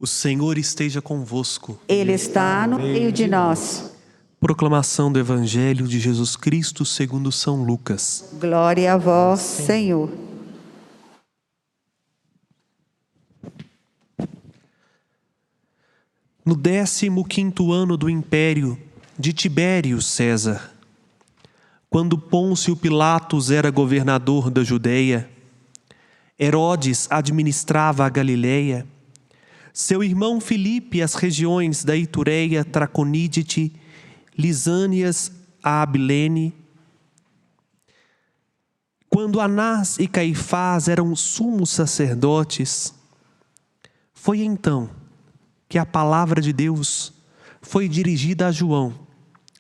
O Senhor esteja convosco. Ele está no meio de nós. Proclamação do Evangelho de Jesus Cristo segundo São Lucas. Glória a vós, Senhor. No 15º ano do império de Tibério César, quando Pôncio Pilatos era governador da Judeia, Herodes administrava a Galileia, seu irmão Filipe as regiões da Itureia, Traconídete, Lisânias, a Abilene. Quando Anás e Caifás eram sumos sacerdotes, foi então que a palavra de Deus foi dirigida a João,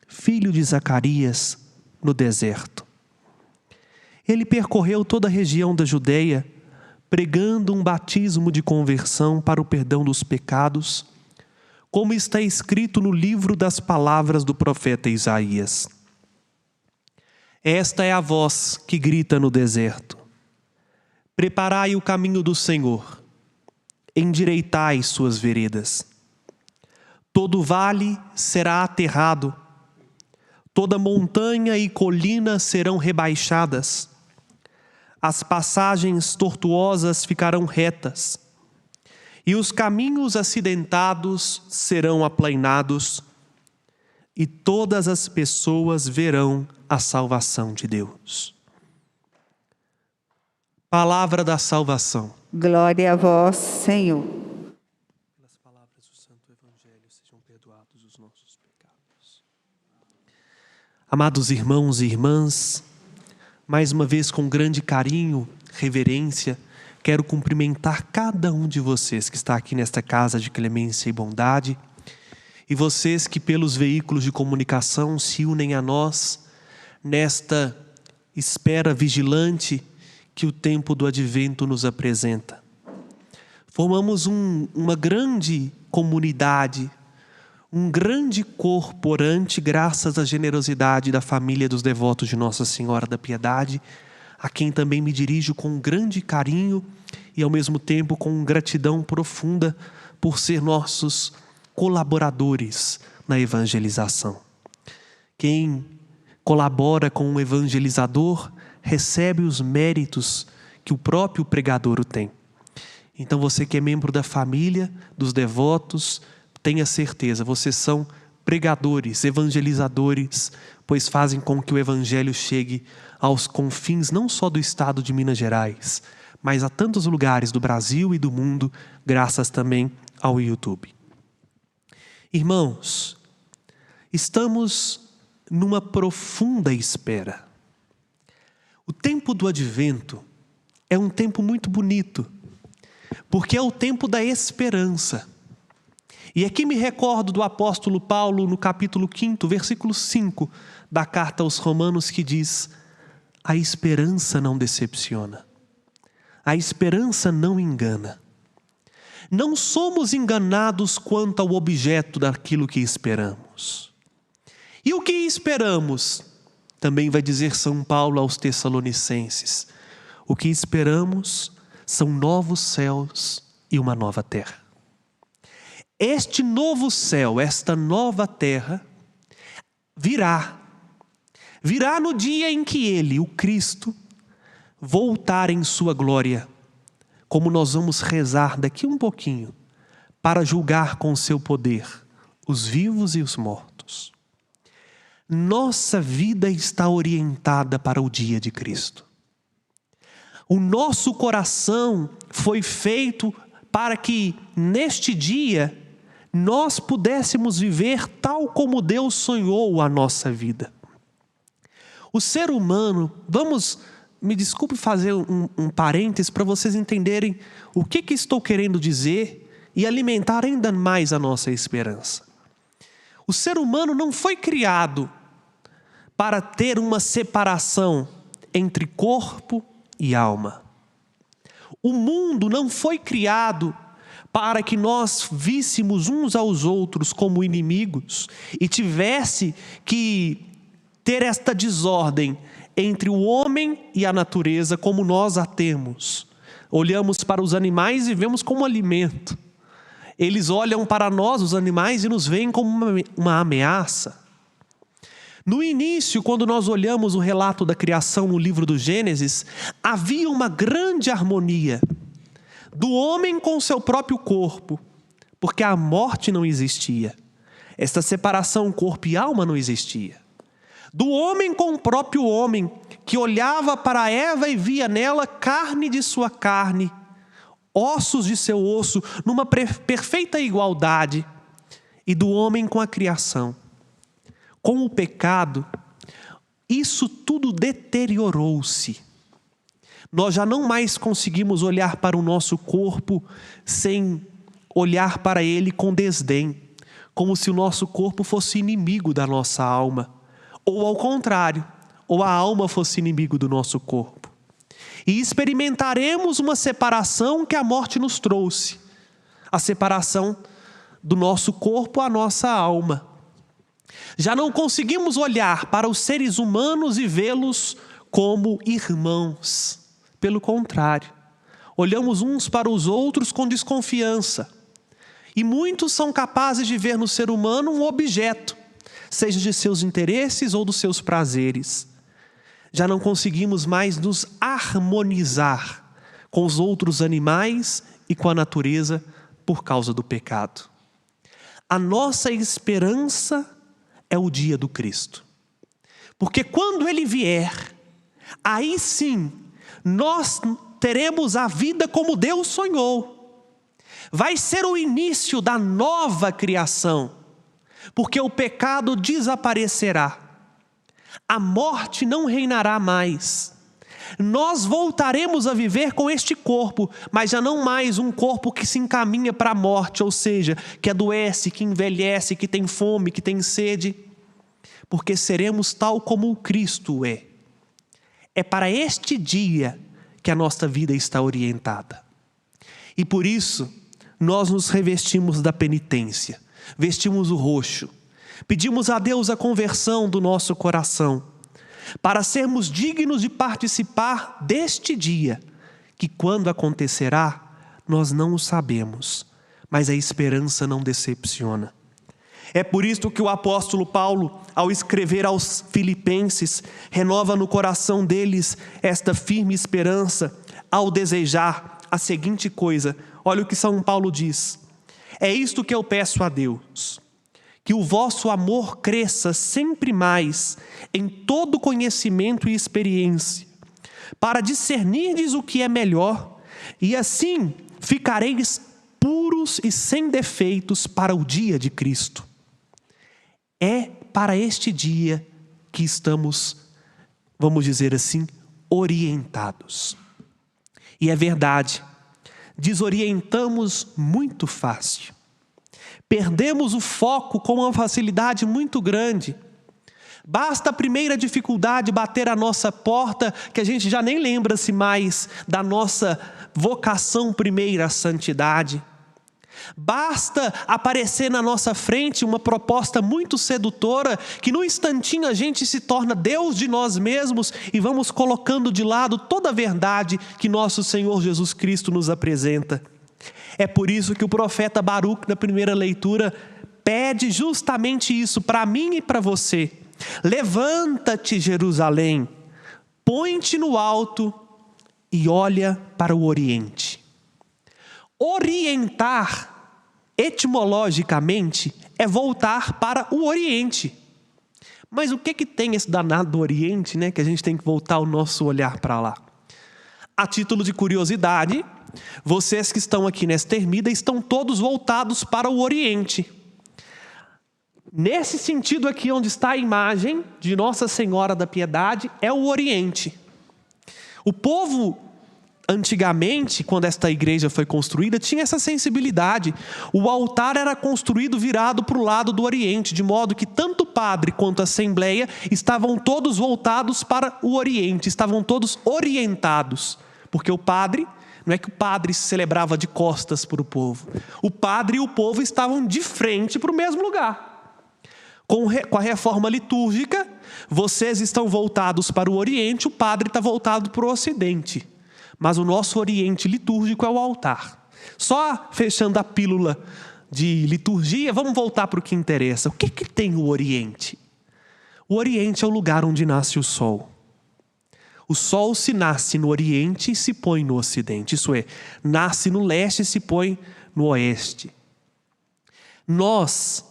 filho de Zacarias, no deserto. Ele percorreu toda a região da Judeia, pregando um batismo de conversão para o perdão dos pecados, como está escrito no livro das palavras do profeta Isaías. Esta é a voz que grita no deserto: preparai o caminho do Senhor, endireitai suas veredas. Todo vale será aterrado, toda montanha e colina serão rebaixadas. As passagens tortuosas ficarão retas, e os caminhos acidentados serão aplainados, e todas as pessoas verão a salvação de Deus. Palavra da salvação. Glória a vós, Senhor. Pelas palavras do Santo Evangelho sejam perdoados os nossos pecados. Amados irmãos e irmãs, mais uma vez com grande carinho, reverência, quero cumprimentar cada um de vocês que está aqui nesta casa de clemência e bondade, e vocês que pelos veículos de comunicação se unem a nós nesta espera vigilante que o tempo do advento nos apresenta. Formamos uma grande comunidade, um grande corpo orante, graças à generosidade da família dos devotos de Nossa Senhora da Piedade, a quem também me dirijo com grande carinho e ao mesmo tempo com gratidão profunda por ser nossos colaboradores na evangelização. Quem colabora com um evangelizador recebe os méritos que o próprio pregador o tem. Então você que é membro da família, dos devotos, tenha certeza, vocês são pregadores, evangelizadores, pois fazem com que o evangelho chegue aos confins não só do estado de Minas Gerais, mas a tantos lugares do Brasil e do mundo, graças também ao YouTube. Irmãos, estamos numa profunda espera. O tempo do advento é um tempo muito bonito, porque é o tempo da esperança. E aqui me recordo do apóstolo Paulo no capítulo 5, versículo 5 da carta aos Romanos, que diz: a esperança não decepciona, a esperança não engana. Não somos enganados quanto ao objeto daquilo que esperamos. E o que esperamos? Também vai dizer São Paulo aos Tessalonicenses: o que esperamos são novos céus e uma nova terra. Este novo céu, esta nova terra, virá no dia em que Ele, o Cristo, voltar em sua glória, como nós vamos rezar daqui um pouquinho, para julgar com seu poder os vivos e os mortos. Nossa vida está orientada para o dia de Cristo. O nosso coração foi feito para que neste dia nós pudéssemos viver tal como Deus sonhou a nossa vida. O ser humano, me desculpe fazer um parênteses para vocês entenderem o que estou querendo dizer e alimentar ainda mais a nossa esperança. O ser humano não foi criado para ter uma separação entre corpo e alma. O mundo não foi criado para que nós víssemos uns aos outros como inimigos e tivesse que ter esta desordem entre o homem e a natureza como nós a temos. Olhamos para os animais e vemos como alimento. Eles olham para nós, os animais, e nos veem como uma ameaça. No início, quando nós olhamos o relato da criação no livro do Gênesis, havia uma grande harmonia do homem com seu próprio corpo, porque a morte não existia. Esta separação corpo e alma não existia. Do homem com o próprio homem, que olhava para Eva e via nela carne de sua carne, ossos de seu osso, numa perfeita igualdade, e do homem com a criação. Com o pecado, isso tudo deteriorou-se. Nós já não mais conseguimos olhar para o nosso corpo sem olhar para ele com desdém, como se o nosso corpo fosse inimigo da nossa alma, ou ao contrário, ou a alma fosse inimigo do nosso corpo. E experimentaremos uma separação que a morte nos trouxe, a separação do nosso corpo à nossa alma. Já não conseguimos olhar para os seres humanos e vê-los como irmãos. Pelo contrário, olhamos uns para os outros com desconfiança. E muitos são capazes de ver no ser humano um objeto, seja de seus interesses ou dos seus prazeres. Já não conseguimos mais nos harmonizar com os outros animais e com a natureza por causa do pecado. A nossa esperança é o dia do Cristo. Porque quando Ele vier, aí sim, nós teremos a vida como Deus sonhou. Vai ser o início da nova criação, porque o pecado desaparecerá. A morte não reinará mais. Nós voltaremos a viver com este corpo, mas já não mais um corpo que se encaminha para a morte, ou seja, que adoece, que envelhece, que tem fome, que tem sede, porque seremos tal como o Cristo é. É para este dia que a nossa vida está orientada. E por isso, nós nos revestimos da penitência, vestimos o roxo, pedimos a Deus a conversão do nosso coração, para sermos dignos de participar deste dia, que quando acontecerá, nós não o sabemos, mas a esperança não decepciona. É por isso que o apóstolo Paulo, ao escrever aos Filipenses, renova no coração deles esta firme esperança, ao desejar a seguinte coisa. Olha o que São Paulo diz: é isto que eu peço a Deus, que o vosso amor cresça sempre mais em todo conhecimento e experiência, para discernirdes o que é melhor, e assim ficareis puros e sem defeitos para o dia de Cristo. É para este dia que estamos, vamos dizer assim, orientados. E é verdade, desorientamos muito fácil. Perdemos o foco com uma facilidade muito grande. Basta a primeira dificuldade bater a nossa porta, que a gente já nem lembra-se mais da nossa vocação primeira à santidade. Basta aparecer na nossa frente uma proposta muito sedutora, que no instantinho a gente se torna Deus de nós mesmos e vamos colocando de lado toda a verdade que nosso Senhor Jesus Cristo nos apresenta. É por isso que o profeta Baruque, na primeira leitura, pede justamente isso para mim e para você. Levanta-te, Jerusalém, põe-te no alto e olha para o Oriente. Orientar, etimologicamente, é voltar para o Oriente. Mas o que tem esse danado do Oriente, né, que a gente tem que voltar o nosso olhar para lá? A título de curiosidade, vocês que estão aqui nesta ermida estão todos voltados para o Oriente. Nesse sentido aqui onde está a imagem de Nossa Senhora da Piedade, é o Oriente. O povo, antigamente, quando esta igreja foi construída, tinha essa sensibilidade. O altar era construído virado para o lado do Oriente, de modo que tanto o padre quanto a assembleia estavam todos voltados para o Oriente, estavam todos orientados. Porque o padre, não é que o padre se celebrava de costas para o povo. O padre e o povo estavam de frente para o mesmo lugar. Com a reforma litúrgica, vocês estão voltados para o Oriente, o padre está voltado para o Ocidente. Mas o nosso Oriente litúrgico é o altar. Só fechando a pílula de liturgia, vamos voltar para o que interessa. O que tem o Oriente? O Oriente é o lugar onde nasce o sol. O sol se nasce no Oriente e se põe no Ocidente. Isso é, nasce no leste e se põe no oeste. Nós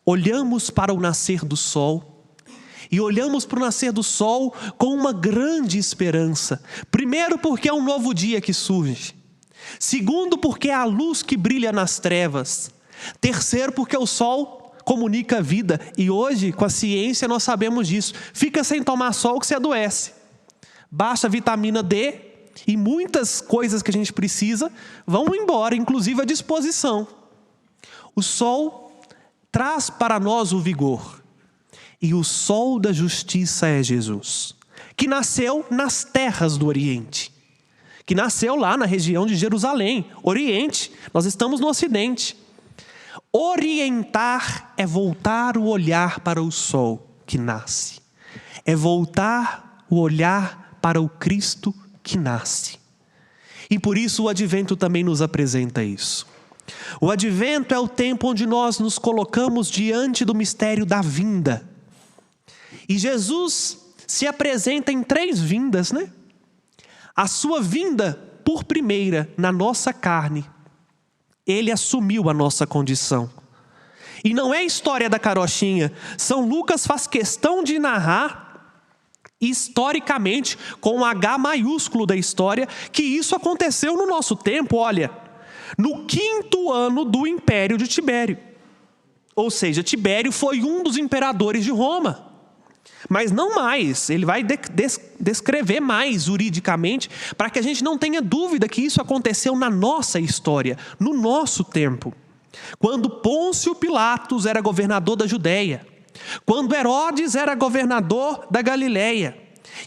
olhamos para o nascer do sol e olhamos para o nascer do sol com uma grande esperança. Primeiro, porque é um novo dia que surge. Segundo, porque é a luz que brilha nas trevas. Terceiro, porque o sol comunica a vida. E hoje, com a ciência, nós sabemos disso. Fica sem tomar sol que você adoece. Baixa a vitamina D e muitas coisas que a gente precisa vão embora, inclusive a disposição. O sol traz para nós o vigor. E o sol da justiça é Jesus, que nasceu nas terras do Oriente, que nasceu lá na região de Jerusalém, Oriente. Nós estamos no Ocidente. Orientar é voltar o olhar para o sol que nasce. É voltar o olhar para o Cristo que nasce. E por isso o Advento também nos apresenta isso. O Advento é o tempo onde nós nos colocamos diante do mistério da vinda. E Jesus se apresenta em 3 vindas, né? A sua vinda por primeira na nossa carne. Ele assumiu a nossa condição. E não é história da carochinha. São Lucas faz questão de narrar historicamente, com um H maiúsculo da história, que isso aconteceu no nosso tempo, olha, no 5º ano do Império de Tibério. Ou seja, Tibério foi um dos imperadores de Roma. Mas não mais, ele vai descrever mais juridicamente, para que a gente não tenha dúvida que isso aconteceu na nossa história, no nosso tempo. Quando Pôncio Pilatos era governador da Judéia, quando Herodes era governador da Galileia,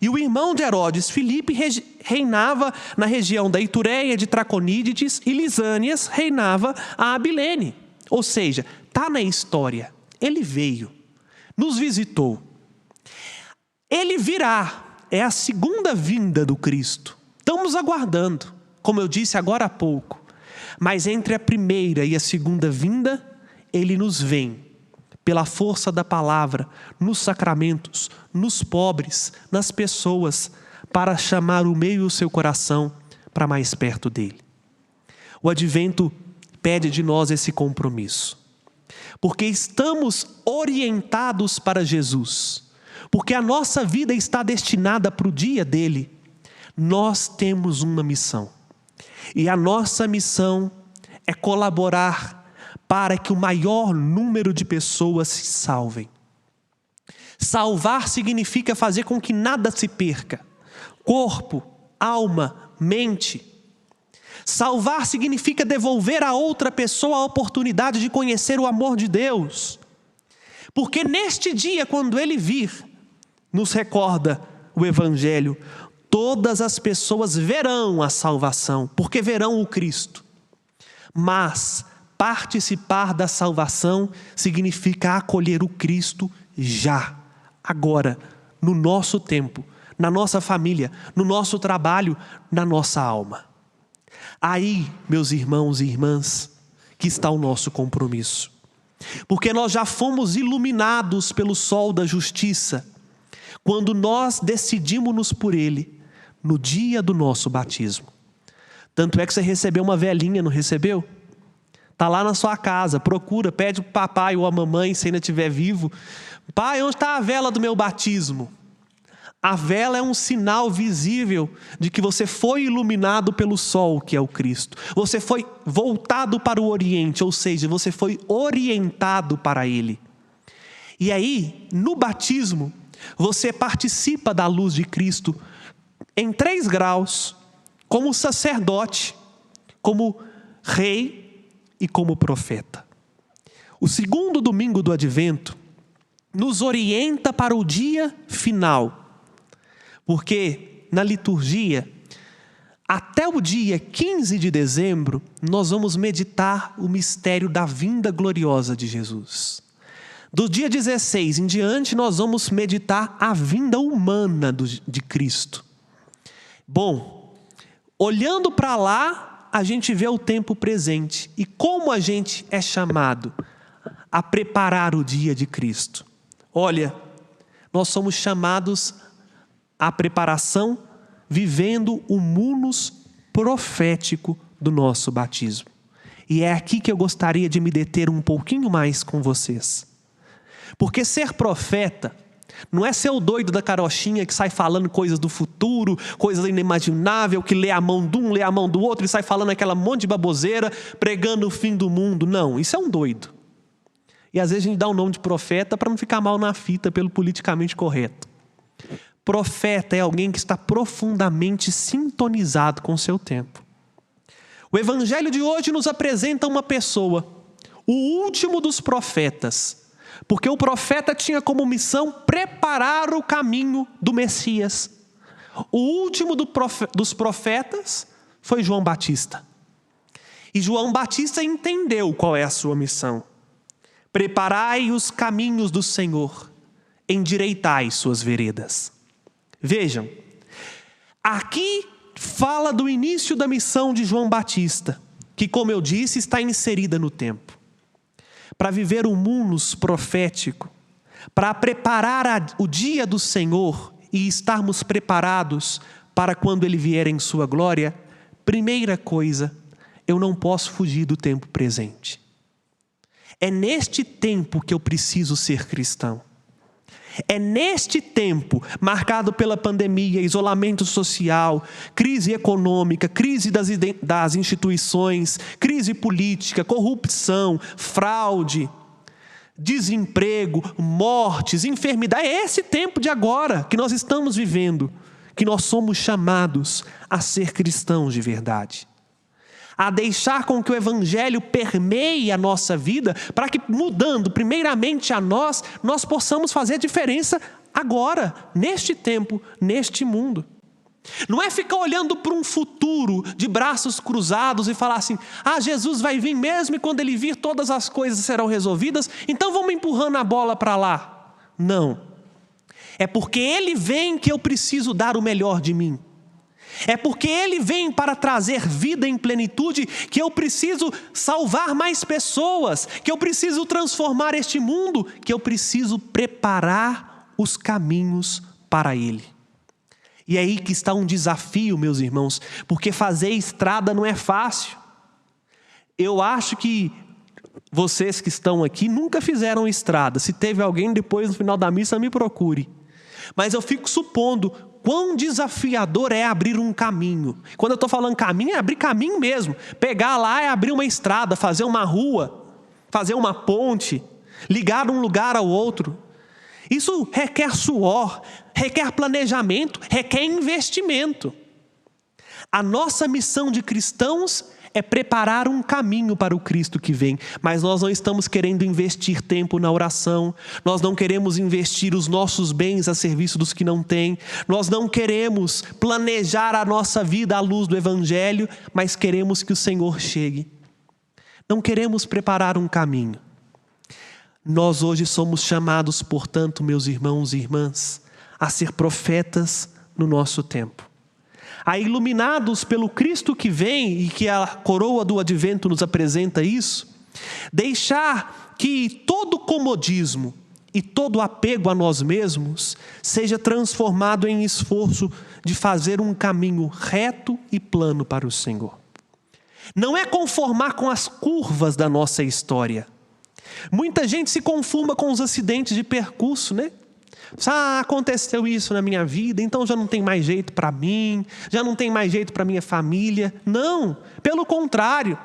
e o irmão de Herodes, Filipe, reinava na região da Itureia, de Traconídetes, e Lisânias reinava a Abilene. Ou seja, está na história. Ele veio, nos visitou. Ele virá, é a segunda vinda do Cristo. Estamos aguardando, como eu disse agora há pouco. Mas entre a primeira e a segunda vinda, ele nos vem. Pela força da palavra, nos sacramentos, nos pobres, nas pessoas, para chamar o meio e o seu coração para mais perto dele. O Advento pede de nós esse compromisso, porque estamos orientados para Jesus, porque a nossa vida está destinada para o dia dele. Nós temos uma missão, e a nossa missão é colaborar para que o maior número de pessoas se salvem. Salvar significa fazer com que nada se perca. Corpo, alma, mente. Salvar significa devolver a outra pessoa a oportunidade de conhecer o amor de Deus. Porque neste dia, quando ele vir, nos recorda o Evangelho, todas as pessoas verão a salvação, porque verão o Cristo. Mas participar da salvação significa acolher o Cristo já, agora, no nosso tempo, na nossa família, no nosso trabalho, na nossa alma. Aí, meus irmãos e irmãs, que está o nosso compromisso. Porque nós já fomos iluminados pelo sol da justiça, quando nós decidimos-nos por ele, no dia do nosso batismo. Tanto é que você recebeu uma velhinha, não recebeu? Está lá na sua casa, procura, pede para o papai ou a mamãe, se ainda estiver vivo. Pai, onde está a vela do meu batismo? A vela é um sinal visível de que você foi iluminado pelo sol, que é o Cristo. Você foi voltado para o Oriente, ou seja, você foi orientado para Ele. E aí, no batismo, você participa da luz de Cristo em 3 graus, como sacerdote, como rei e como profeta. O segundo domingo do Advento nos orienta para o dia final, porque na liturgia, até o dia 15 de dezembro, nós vamos meditar o mistério da vinda gloriosa de Jesus. Do dia 16 em diante, nós vamos meditar a vinda humana de Cristo. Bom, olhando para lá, a gente vê o tempo presente e como a gente é chamado a preparar o dia de Cristo. Olha, nós somos chamados à preparação vivendo o munus profético do nosso batismo. E é aqui que eu gostaria de me deter um pouquinho mais com vocês. Porque ser profeta não é ser o doido da carochinha que sai falando coisas do futuro, coisas inimagináveis, que lê a mão de um, lê a mão do outro e sai falando aquela monte de baboseira, pregando o fim do mundo. Não, isso é um doido. E às vezes a gente dá o nome de profeta para não ficar mal na fita pelo politicamente correto. Profeta é alguém que está profundamente sintonizado com o seu tempo. O evangelho de hoje nos apresenta uma pessoa, o último dos profetas, porque o profeta tinha como missão preparar o caminho do Messias. O último dos profetas foi João Batista. E João Batista entendeu qual é a sua missão. Preparai os caminhos do Senhor, endireitai suas veredas. Vejam, aqui fala do início da missão de João Batista, que, como eu disse, está inserida no tempo. Para viver o munus profético, para preparar o dia do Senhor e estarmos preparados para quando Ele vier em sua glória, primeira coisa, eu não posso fugir do tempo presente. É neste tempo que eu preciso ser cristão. É neste tempo, marcado pela pandemia, isolamento social, crise econômica, crise das instituições, crise política, corrupção, fraude, desemprego, mortes, enfermidade. É esse tempo de agora que nós estamos vivendo, que nós somos chamados a ser cristãos de verdade. A deixar com que o evangelho permeie a nossa vida, para que, mudando primeiramente a nós possamos fazer a diferença agora, neste tempo, neste mundo. Não é ficar olhando para um futuro de braços cruzados e falar assim: Jesus vai vir mesmo e quando Ele vir todas as coisas serão resolvidas, então vamos empurrando a bola para lá. Não. É porque Ele vem que eu preciso dar o melhor de mim. É porque Ele vem para trazer vida em plenitude que eu preciso salvar mais pessoas, que eu preciso transformar este mundo, que eu preciso preparar os caminhos para Ele. E é aí que está um desafio, meus irmãos, porque fazer estrada não é fácil. Eu acho que vocês que estão aqui nunca fizeram estrada. Se teve alguém depois no final da missa, me procure. Mas eu fico supondo quão desafiador é abrir um caminho. Quando eu estou falando caminho, é abrir caminho mesmo. Pegar lá é abrir uma estrada, fazer uma rua, fazer uma ponte, ligar um lugar ao outro. Isso requer suor, requer planejamento, requer investimento. A nossa missão de cristãos é preparar um caminho para o Cristo que vem, mas nós não estamos querendo investir tempo na oração, nós não queremos investir os nossos bens a serviço dos que não têm, nós não queremos planejar a nossa vida à luz do Evangelho, mas queremos que o Senhor chegue. Não queremos preparar um caminho. Nós hoje somos chamados, portanto, meus irmãos e irmãs, a ser profetas no nosso tempo. A iluminados pelo Cristo que vem e que a coroa do advento nos apresenta isso, deixar que todo comodismo e todo apego a nós mesmos seja transformado em esforço de fazer um caminho reto e plano para o Senhor. Não é conformar com as curvas da nossa história. Muita gente se conforma com os acidentes de percurso, né? Aconteceu isso na minha vida, então já não tem mais jeito para mim, já não tem mais jeito para minha família. Não, pelo contrário,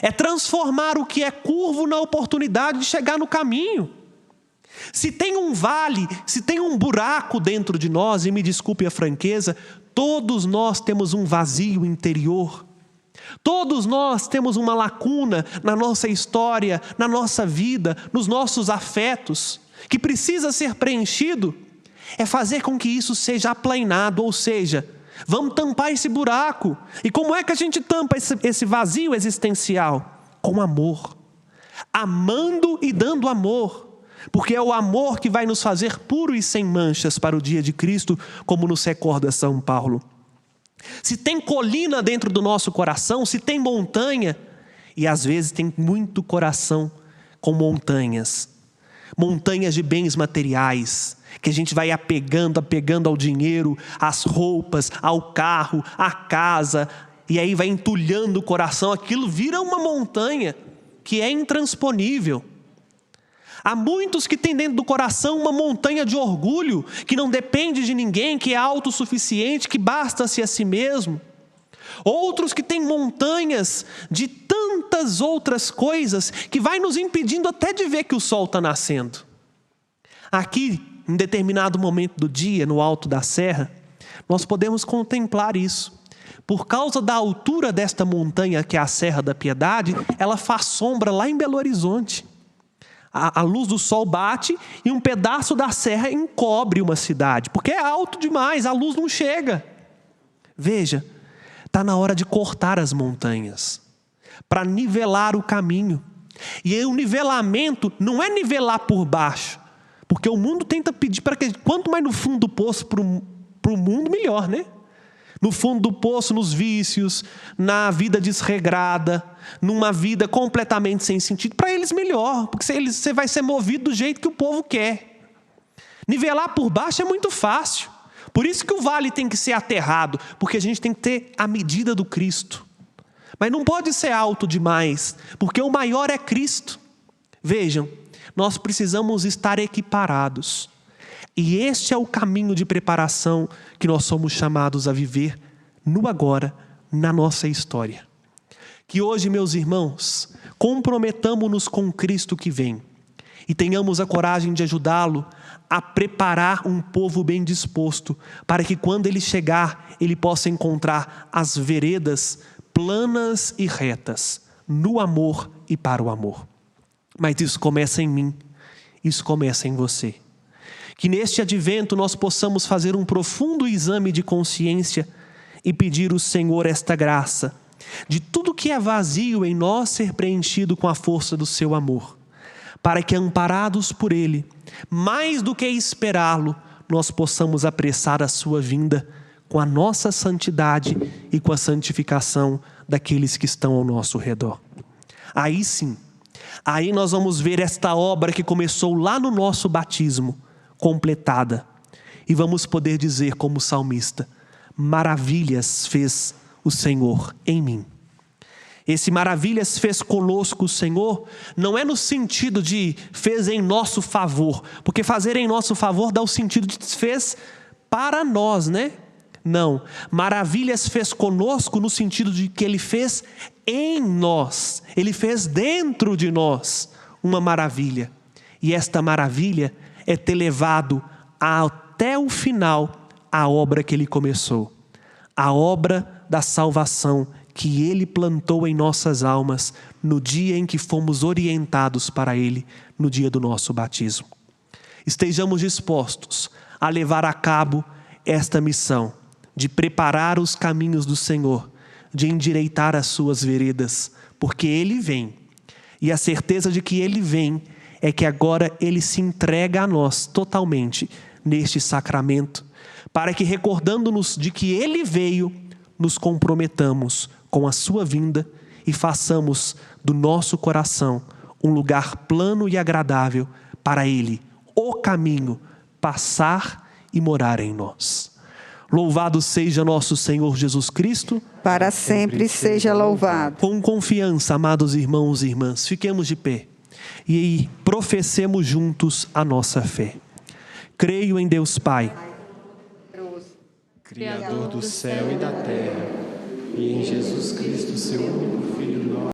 é transformar o que é curvo na oportunidade de chegar no caminho. Se tem um vale, se tem um buraco dentro de nós, e me desculpe a franqueza, todos nós temos um vazio interior. Todos nós temos uma lacuna na nossa história, na nossa vida, nos nossos afetos, que precisa ser preenchido. É fazer com que isso seja aplainado, ou seja, vamos tampar esse buraco. E como é que a gente tampa esse vazio existencial? Com amor. Amando e dando amor. Porque é o amor que vai nos fazer puros e sem manchas para o dia de Cristo, como nos recorda São Paulo. Se tem colina dentro do nosso coração, se tem montanha, e às vezes tem muito coração com montanhas de bens materiais, que a gente vai apegando ao dinheiro, às roupas, ao carro, à casa, e aí vai entulhando o coração, aquilo vira uma montanha que é intransponível. Há muitos que têm dentro do coração uma montanha de orgulho, que não depende de ninguém, que é autossuficiente, que basta-se a si mesmo. Outros que têm montanhas de tantas outras coisas, que vai nos impedindo até de ver que o sol está nascendo. Aqui, em determinado momento do dia, no alto da serra, nós podemos contemplar isso. Por causa da altura desta montanha, que é a Serra da Piedade, ela faz sombra lá em Belo Horizonte. A luz do sol bate e um pedaço da serra encobre uma cidade, porque é alto demais, a luz não chega. Veja, está na hora de cortar as montanhas, para nivelar o caminho. E aí o nivelamento não é nivelar por baixo, porque o mundo tenta pedir para que, quanto mais no fundo do poço para o mundo, melhor, né? No fundo do poço, nos vícios, na vida desregrada, numa vida completamente sem sentido, para eles melhor, porque você vai ser movido do jeito que o povo quer. Nivelar por baixo é muito fácil. Por isso que o vale tem que ser aterrado, porque a gente tem que ter a medida do Cristo. Mas não pode ser alto demais, porque o maior é Cristo. Vejam, nós precisamos estar equiparados. E este é o caminho de preparação que nós somos chamados a viver no agora, na nossa história. Que hoje, meus irmãos, comprometamo-nos com Cristo que vem e tenhamos a coragem de ajudá-lo a preparar um povo bem disposto, para que quando ele chegar, ele possa encontrar as veredas planas e retas, no amor e para o amor. Mas isso começa em mim, isso começa em você. Que neste advento nós possamos fazer um profundo exame de consciência e pedir ao Senhor esta graça, de tudo que é vazio em nós ser preenchido com a força do seu amor, para que, amparados por Ele, mais do que esperá-lo, nós possamos apressar a sua vinda com a nossa santidade e com a santificação daqueles que estão ao nosso redor. Aí sim, aí nós vamos ver esta obra que começou lá no nosso batismo, completada, e vamos poder dizer como salmista: maravilhas fez o Senhor em mim. Esse maravilhas fez conosco o Senhor não é no sentido de fez em nosso favor, porque fazer em nosso favor dá o sentido de fez para nós, né? Não, maravilhas fez conosco no sentido de que Ele fez em nós, Ele fez dentro de nós uma maravilha, e esta maravilha é ter levado até o final a obra que Ele começou, a obra da salvação que Ele plantou em nossas almas no dia em que fomos orientados para Ele, no dia do nosso batismo. Estejamos dispostos a levar a cabo esta missão de preparar os caminhos do Senhor, de endireitar as suas veredas, porque Ele vem, e a certeza de que Ele vem é que agora Ele se entrega a nós totalmente neste sacramento, para que, recordando-nos de que Ele veio, nos comprometamos com a sua vinda e façamos do nosso coração um lugar plano e agradável para Ele, o caminho, passar e morar em nós. Louvado seja nosso Senhor Jesus Cristo. Para sempre seja louvado. Com confiança, amados irmãos e irmãs, fiquemos de pé e professemos juntos a nossa fé. Creio em Deus Pai, Criador do céu e da terra, e em Jesus Cristo, seu único Filho, nosso